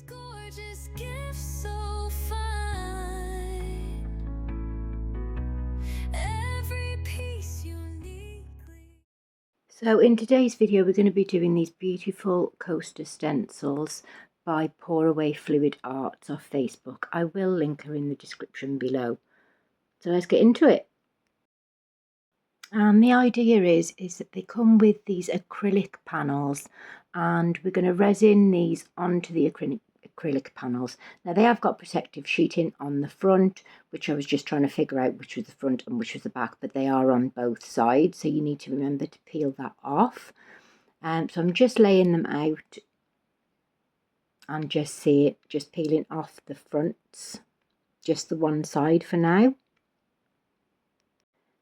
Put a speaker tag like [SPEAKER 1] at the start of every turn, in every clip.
[SPEAKER 1] Gorgeous gift so fine. Every piece uniquely.
[SPEAKER 2] So in today's video we're going to be doing these beautiful coaster stencils by Pour Away Fluid Arts off Facebook. I will link her in the description below. So let's get into it. And the idea is that they come with these acrylic panels, and we're going to resin these onto the acrylic panels. Now they have got protective sheeting on the front, which I was just trying to figure out which was the front and which was the back, but they are on both sides, so you need to remember to peel that off. So I'm just laying them out and just peeling off the fronts, just the one side for now.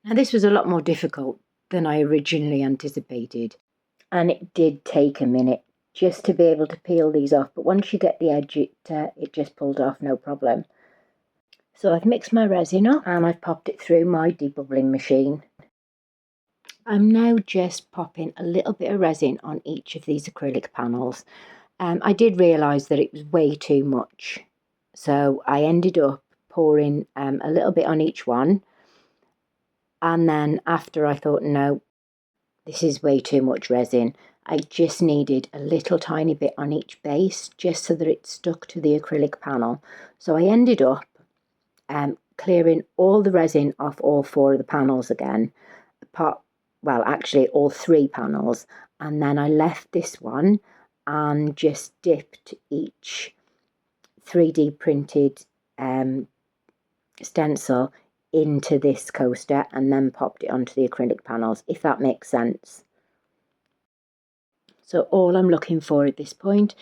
[SPEAKER 2] Now this was a lot more difficult than I originally anticipated, and it did take a minute just to be able to peel these off, but once you get the edge it just pulled off no problem. So I've mixed my resin up and I've popped it through my debubbling machine. I'm now just popping a little bit of resin on each of these acrylic panels. I did realise that it was way too much, so I ended up pouring a little bit on each one. And then after I thought, no, this is way too much resin, I just needed a little tiny bit on each base just so that it stuck to the acrylic panel. So I ended up clearing all the resin off all four of the panels again, well actually all three panels, and then I left this one and just dipped each 3D printed stencil into this coaster and then popped it onto the acrylic panels, if that makes sense. So all I'm looking for at this point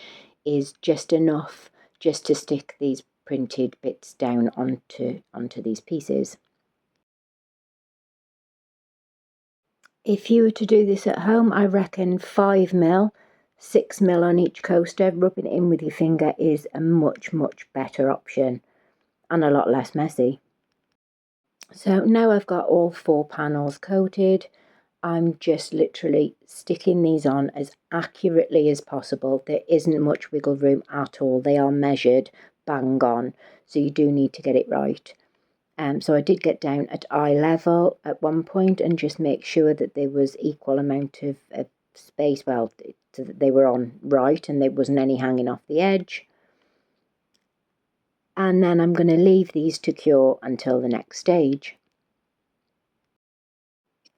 [SPEAKER 2] is just enough just to stick these printed bits down onto these pieces. If you were to do this at home, I reckon 5mm, 6mm on each coaster, rubbing it in with your finger is a much better option and a lot less messy. So now I've got all four panels coated, I'm just literally sticking these on as accurately as possible. There isn't much wiggle room at all. They are measured bang on, so you do need to get it right. So I did get down at eye level at one point and just make sure that there was equal amount of space, well, so that they were on right and there wasn't any hanging off the edge. And then I'm going to leave these to cure until the next stage.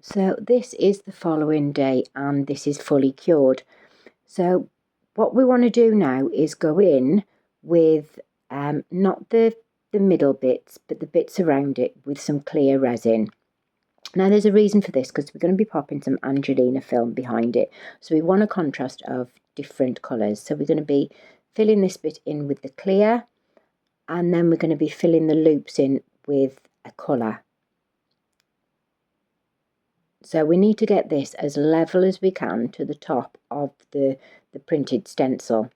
[SPEAKER 2] So this is the following day and this is fully cured. So what we want to do now is go in with not the middle bits, but the bits around it with some clear resin. Now there's a reason for this, because we're going to be popping some Angelina film behind it. So we want a contrast of different colours. So we're going to be filling this bit in with the clear, and then we're going to be filling the loops in with a colour. So we need to get this as level as we can to the top of the printed stencil.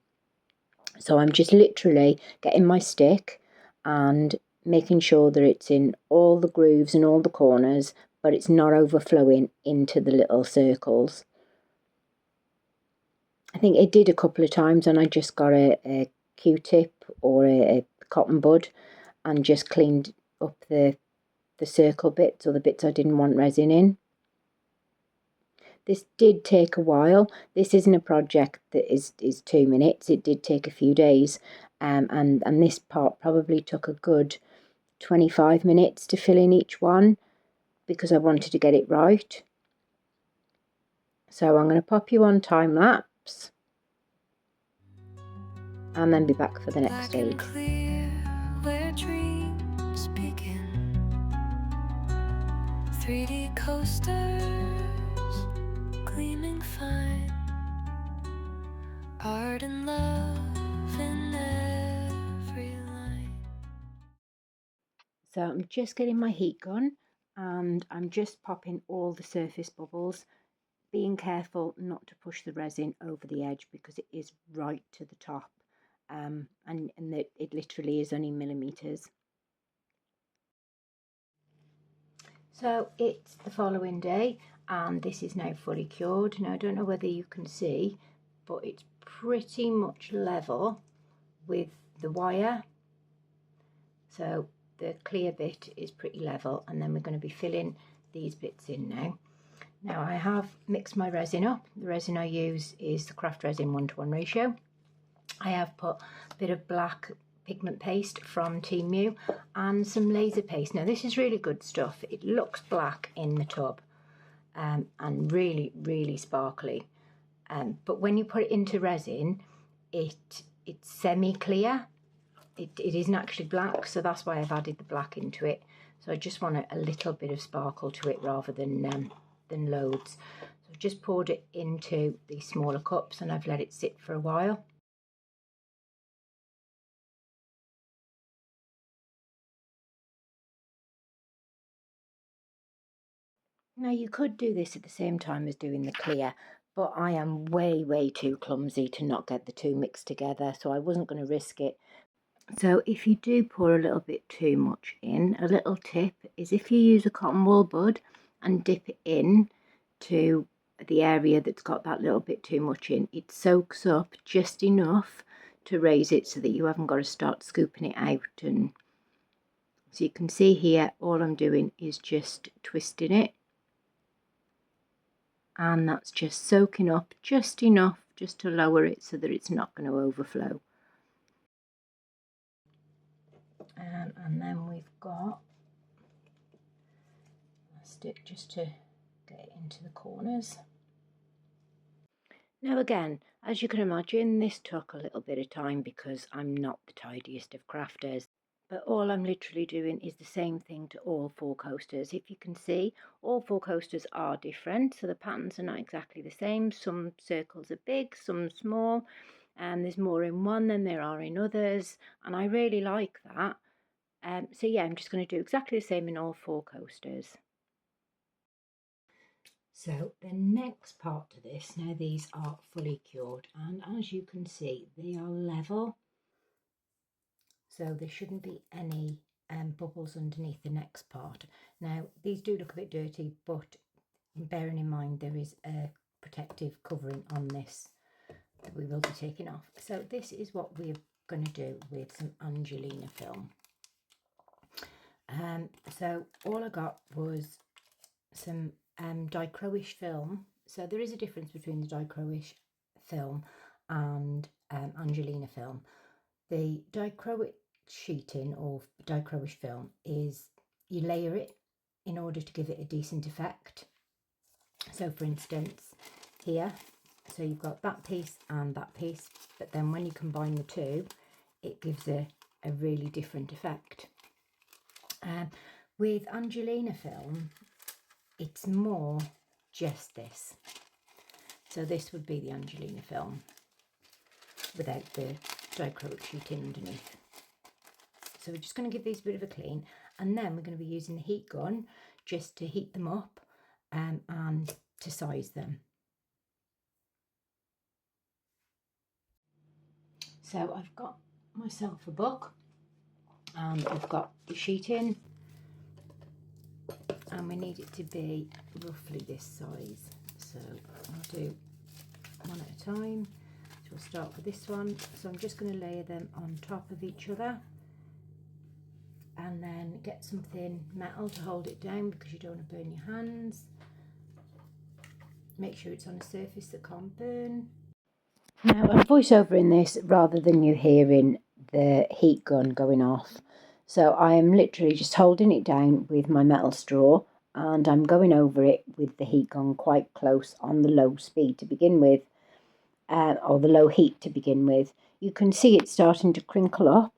[SPEAKER 2] So I'm just literally getting my stick and making sure that it's in all the grooves and all the corners, but it's not overflowing into the little circles. I think it did a couple of times and I just got a Q-tip or a cotton bud and just cleaned up the circle bits, or the bits I didn't want resin in. This did take a while. This isn't a project that is 2 minutes. It did take a few days, and this part probably took a good 25 minutes to fill in each one because I wanted to get it right. So I'm going to pop you on time lapse and then be back for the next stage.
[SPEAKER 1] Clear, where dreams begin. 3D coasters gleaming fine. Art and love in every line.
[SPEAKER 2] So I'm just getting my heat gun and I'm just popping all the surface bubbles, being careful not to push the resin over the edge because it is right to the top, and it literally is only millimeters. So it's the following day and this is now fully cured. Now I don't know whether you can see, but it's pretty much level with the wire. So the clear bit is pretty level, and then we're going to be filling these bits in now. Now I have mixed my resin up. The resin I use is the craft resin 1:1 ratio. I have put a bit of black pigment paste from Temu and some laser paste. Now this is really good stuff. It looks black in the tub and really, really sparkly. But when you put it into resin, it's semi-clear. It isn't actually black, so that's why I've added the black into it. So I just want a little bit of sparkle to it rather than loads. So I've just poured it into these smaller cups and I've let it sit for a while. Now you could do this at the same time as doing the clear, but I am way too clumsy to not get the two mixed together, so I wasn't going to risk it. So if you do pour a little bit too much in, a little tip is if you use a cotton wool bud and dip it in to the area that's got that little bit too much in, it soaks up just enough to raise it so that you haven't got to start scooping it out. And so you can see here, all I'm doing is just twisting it, and that's just soaking up just enough just to lower it so that it's not going to overflow. And then we've got a stick just to get it into the corners. Now again, as you can imagine, this took a little bit of time because I'm not the tidiest of crafters. But all I'm literally doing is the same thing to all 4 coasters. If you can see, all 4 coasters are different, so the patterns are not exactly the same. Some circles are big, some small, and there's more in one than there are in others, and I really like that. So yeah, I'm just going to do exactly the same in all 4 coasters. So the next part to this, now these are fully cured, and as you can see, they are level. So there shouldn't be any bubbles underneath the next part. Now these do look a bit dirty, but bearing in mind there is a protective covering on this that we will be taking off. So this is what we're going to do with some Angelina film. So all I got was some dichroic film. So there is a difference between the dichroic film and Angelina film. The dichroic sheeting or dichroic film is you layer it in order to give it a decent effect. So for instance here, so you've got that piece and that piece, but then when you combine the two, it gives a really different effect. With Angelina film, it's more just this. So this would be the Angelina film without the dichroic sheeting underneath. So we're just going to give these a bit of a clean, and then we're going to be using the heat gun just to heat them up and to size them. So I've got myself a book and I've got the sheeting, and we need it to be roughly this size. So I'll do one at a time. So we'll start with this one. So I'm just going to layer them on top of each other, and then get some thin metal to hold it down because you don't want to burn your hands. Make sure it's on a surface that can't burn. Now I'm voiceovering this rather than you hearing the heat gun going off. So I am literally just holding it down with my metal straw, and I'm going over it with the heat gun quite close on the low speed to begin with, or the low heat to begin with. You can see it starting to crinkle up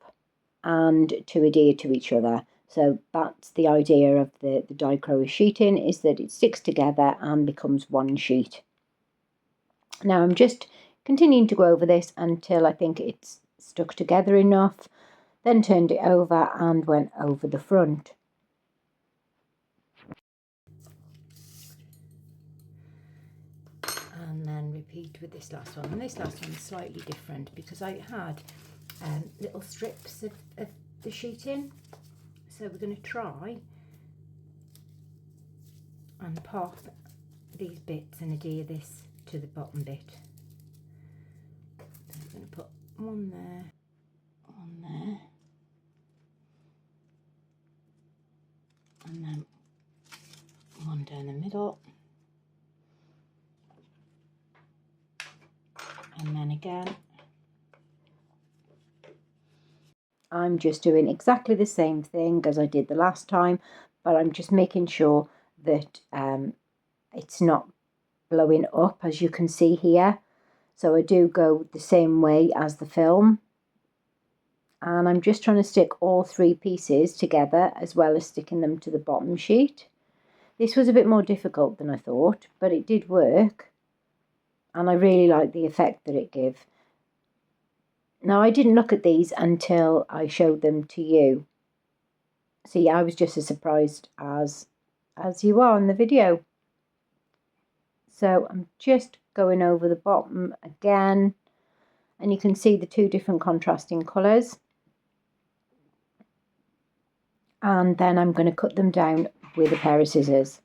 [SPEAKER 2] and to adhere to each other. So that's the idea of the dichroic sheeting, is that it sticks together and becomes one sheet. Now I'm just continuing to go over this until I think it's stuck together enough, then turned it over and went over the front. And then repeat with this last one. And this last one's slightly different because I had little strips of the sheeting. So we're going to try and pop these bits and adhere this to the bottom bit. So I'm going to put one there I'm just doing exactly the same thing as I did the last time, but I'm just making sure that it's not blowing up, as you can see here. So I do go the same way as the film. And I'm just trying to stick all 3 pieces together as well as sticking them to the bottom sheet. This was a bit more difficult than I thought, but it did work. And I really like the effect that it gave. Now, I didn't look at these until I showed them to you. So yeah, I was just as surprised as you are in the video. So I'm just going over the bottom again, and you can see the 2 different contrasting colours. And then I'm going to cut them down with a pair of scissors.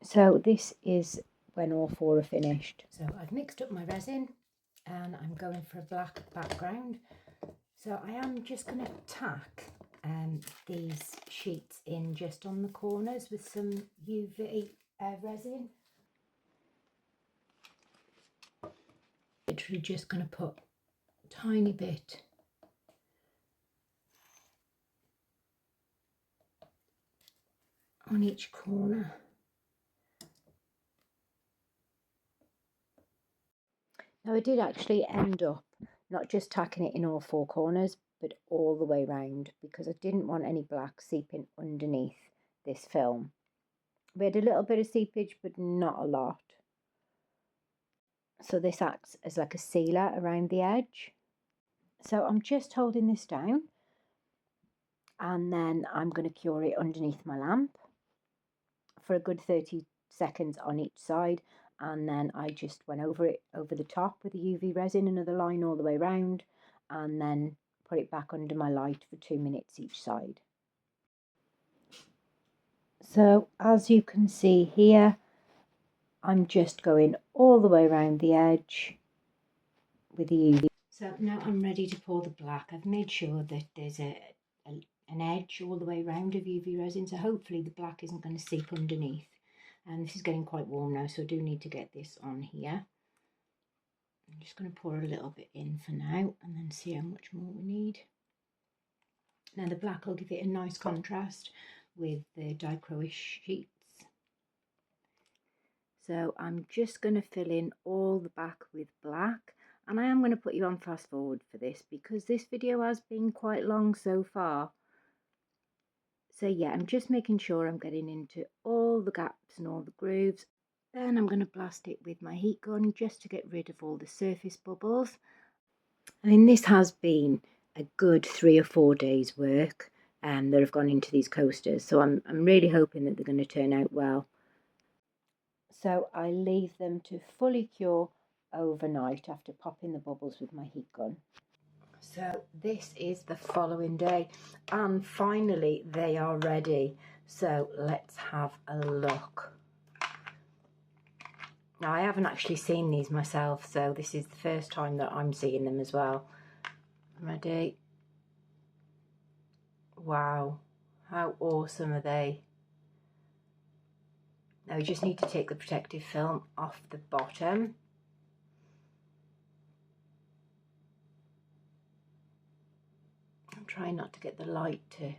[SPEAKER 2] So this is when all 4 are finished. So I've mixed up my resin and I'm going for a black background. So I am just going to tack these sheets in just on the corners with some UV resin. Literally just going to put a tiny bit on each corner. Now I did actually end up not just tacking it in all 4 corners, but all the way round, because I didn't want any black seeping underneath this film. We had a little bit of seepage, but not a lot. So this acts as like a sealer around the edge. So I'm just holding this down, and then I'm going to cure it underneath my lamp for a good 30 seconds on each side. And then I just went over it over the top with the UV resin, another line all the way around, and then put it back under my light for 2 minutes each side. So as you can see here, I'm just going all the way around the edge with the UV. So now I'm ready to pour the black. I've made sure that there's an edge all the way around of UV resin, so hopefully the black isn't going to seep underneath. And this is getting quite warm now, so I do need to get this on here. I'm just going to pour a little bit in for now and then see how much more we need. Now the black will give it a nice contrast with the dichroic sheets. So I'm just going to fill in all the back with black, and I am going to put you on fast forward for this because this video has been quite long so far. So yeah, I'm just making sure I'm getting into all the gaps and all the grooves. Then I'm going to blast it with my heat gun just to get rid of all the surface bubbles. I mean, this has been a good 3 or 4 days work that have gone into these coasters, so I'm really hoping that they're going to turn out well. So I leave them to fully cure overnight after popping the bubbles with my heat gun. So this is the following day, and finally they are ready. So let's have a look. Now I haven't actually seen these myself, so this is the first time that I'm seeing them as well. Ready? Wow, how awesome are they? Now you just need to take the protective film off the bottom. I'm trying not to get the light to,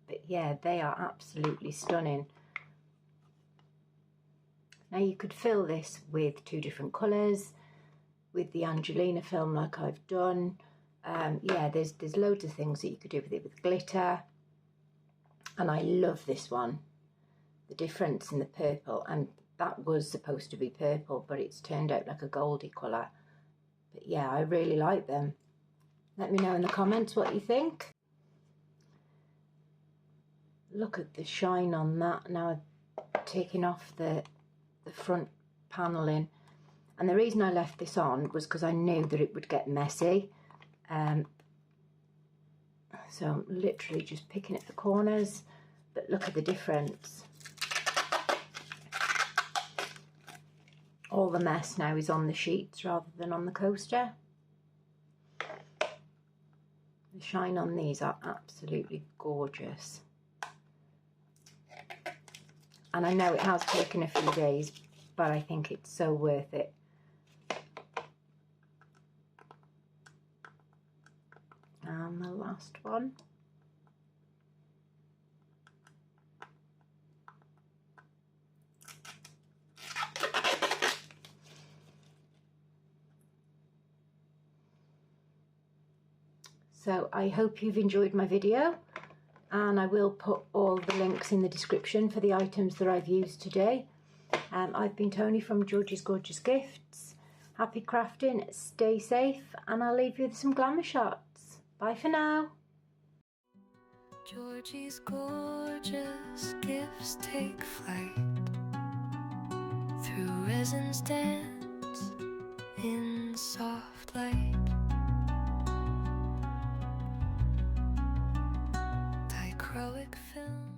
[SPEAKER 2] but yeah, they are absolutely stunning. Now you could fill this with 2 different colours, with the Angelina film like I've done. Yeah, there's loads of things that you could do with it, with glitter. And I love this one, the difference in the purple, and that was supposed to be purple, but it's turned out like a goldy colour. But yeah, I really like them. Let me know in the comments what you think. Look at the shine on that. Now I've taken off the front paneling, and the reason I left this on was because I knew that it would get messy. So I'm literally just picking at the corners, but look at the difference. All the mess now is on the sheets rather than on the coaster. The shine on these are absolutely gorgeous. And I know it has taken a few days, but I think it's so worth it. last one. So I hope you've enjoyed my video, and I will put all the links in the description for the items that I've used today. I've been Tony from Georgie's Gorgeous Gifts. Happy crafting, stay safe, and I'll leave you with some glamour shots. Bye for now.
[SPEAKER 1] Georgie's gorgeous gifts take flight through resin's dance in soft light. Dichroic film.